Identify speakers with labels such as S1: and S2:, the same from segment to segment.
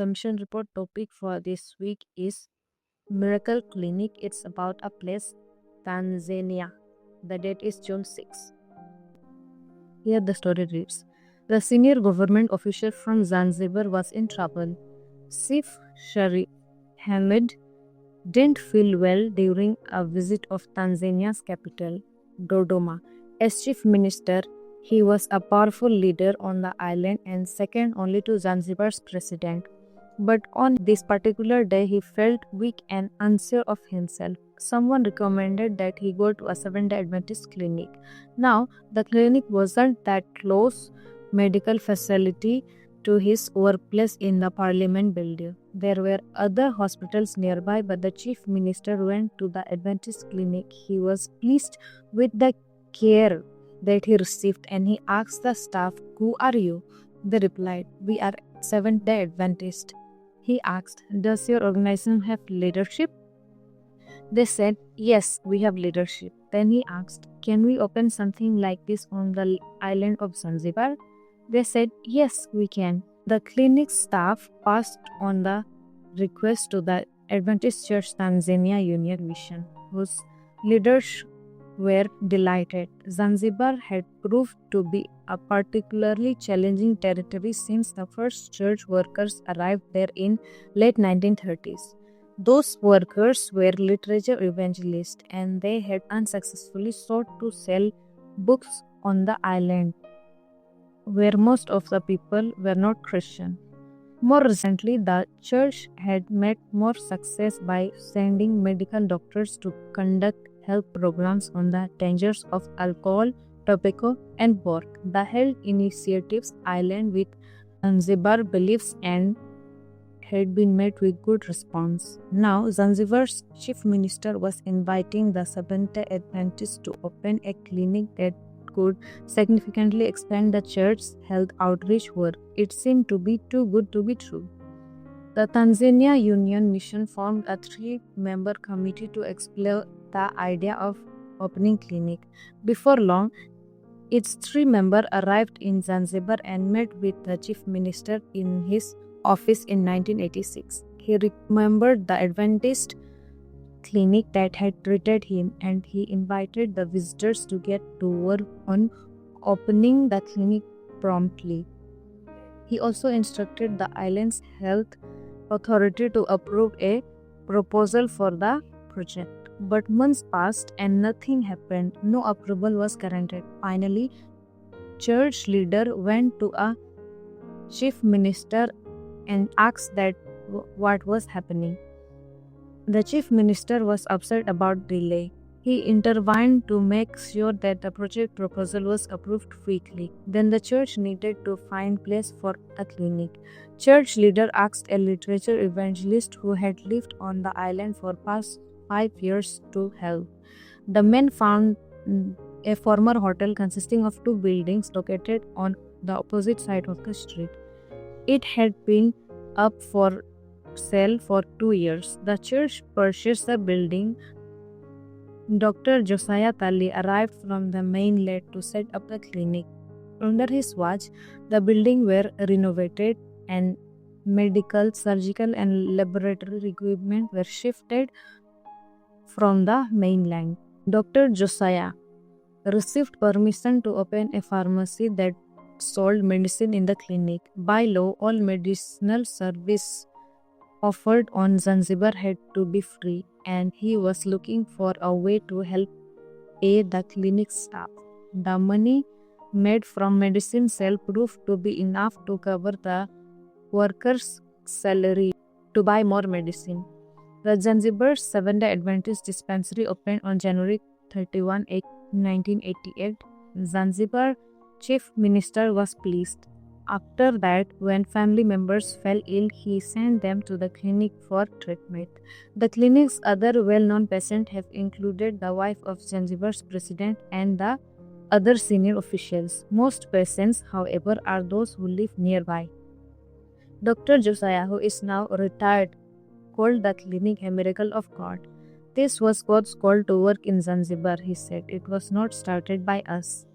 S1: The mission report topic for this week is Miracle Clinic. It's about a place, Tanzania. The date is June 6. Here the story reads. The senior government official from Zanzibar was in trouble. Chief Sharif Hamid didn't feel well during a visit of Tanzania's capital, Dodoma. As chief minister, he was a powerful leader on the island and second only to Zanzibar's president. But on this particular day, he felt weak and unsure of himself. Someone recommended that he go to a Seventh-day Adventist clinic. Now, the clinic wasn't that close medical facility to his workplace in the Parliament building. There were other hospitals nearby, but the chief minister went to the Adventist clinic. He was pleased with the care that he received and he asked the staff, "Who are you?" They replied, "We are Seventh-day Adventist." He asked, "Does your organization have leadership?" They said, "Yes, we have leadership." Then he asked, "Can we open something like this on the island of Zanzibar?" They said, "Yes, we can." The clinic staff passed on the request to the Adventist Church Tanzania Union Mission, whose leaders were delighted. Zanzibar had proved to be a particularly challenging territory since the first church workers arrived there in late 1930s. Those workers were literature evangelists and they had unsuccessfully sought to sell books on the island, where most of the people were not Christian. More recently, the church had made more success by sending medical doctors to conduct health programs on the dangers of alcohol, tobacco, and pork. The health initiatives aligned with Zanzibar beliefs and had been met with good response. Now, Zanzibar's chief minister was inviting the Seventh-day Adventists to open a clinic that could significantly expand the church's health outreach work. It seemed to be too good to be true. The Tanzania Union Mission formed a 3-member committee to explore the idea of opening clinic. Before long, its 3 members arrived in Zanzibar and met with the chief minister in his office in 1986. He remembered the Adventist clinic that had treated him and he invited the visitors to get to work on opening the clinic promptly. He also instructed the island's health authority to approve a proposal for the project. But months passed and nothing happened. No approval was granted. Finally, church leader went to a chief minister and asked that what was happening. The chief minister was upset about delay. He intervened to make sure that the project proposal was approved quickly. Then the church needed to find place for a clinic. Church leader asked a literature evangelist who had lived on the island for past 5 years to help. The men found a former hotel consisting of 2 buildings located on the opposite side of the street. It had been up for sale for 2 years. The church purchased the building. Dr. Josiah Tali arrived from the mainland to set up the clinic. Under his watch, the building were renovated and medical, surgical and laboratory equipment were shifted from the mainland. Dr. Josiah received permission to open a pharmacy that sold medicine in the clinic. By law, all medicinal service offered on Zanzibar had to be free, and he was looking for a way to help pay the clinic staff. The money made from medicine sale proved to be enough to cover the workers' salary to buy more medicine. The Zanzibar Seventh-day Adventist dispensary opened on January 31, 1988. Zanzibar chief minister was pleased. After that, when family members fell ill, he sent them to the clinic for treatment. The clinic's other well-known patients have included the wife of Zanzibar's president and the other senior officials. Most patients, however, are those who live nearby. Dr. Josiah, who is now retired, called the clinic a miracle of God. This was God's call to work in Zanzibar, he said. It was not started by us.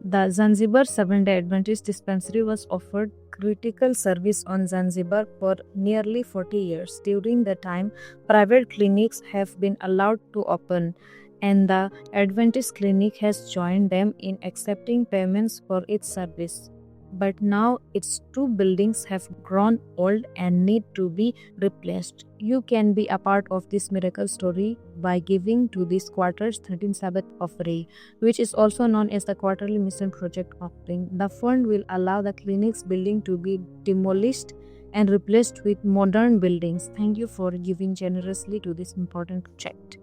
S1: The Zanzibar Seventh-day Adventist dispensary was offered critical service on Zanzibar for nearly 40 years. During the time, private clinics have been allowed to open, and the Adventist Clinic has joined them in accepting payments for its service. But now its two buildings have grown old and need to be replaced. You can be a part of this miracle story by giving to this quarter's 13th Sabbath offering, which is also known as the Quarterly Mission Project offering. The fund will allow the clinic's building to be demolished and replaced with modern buildings. Thank you for giving generously to this important project.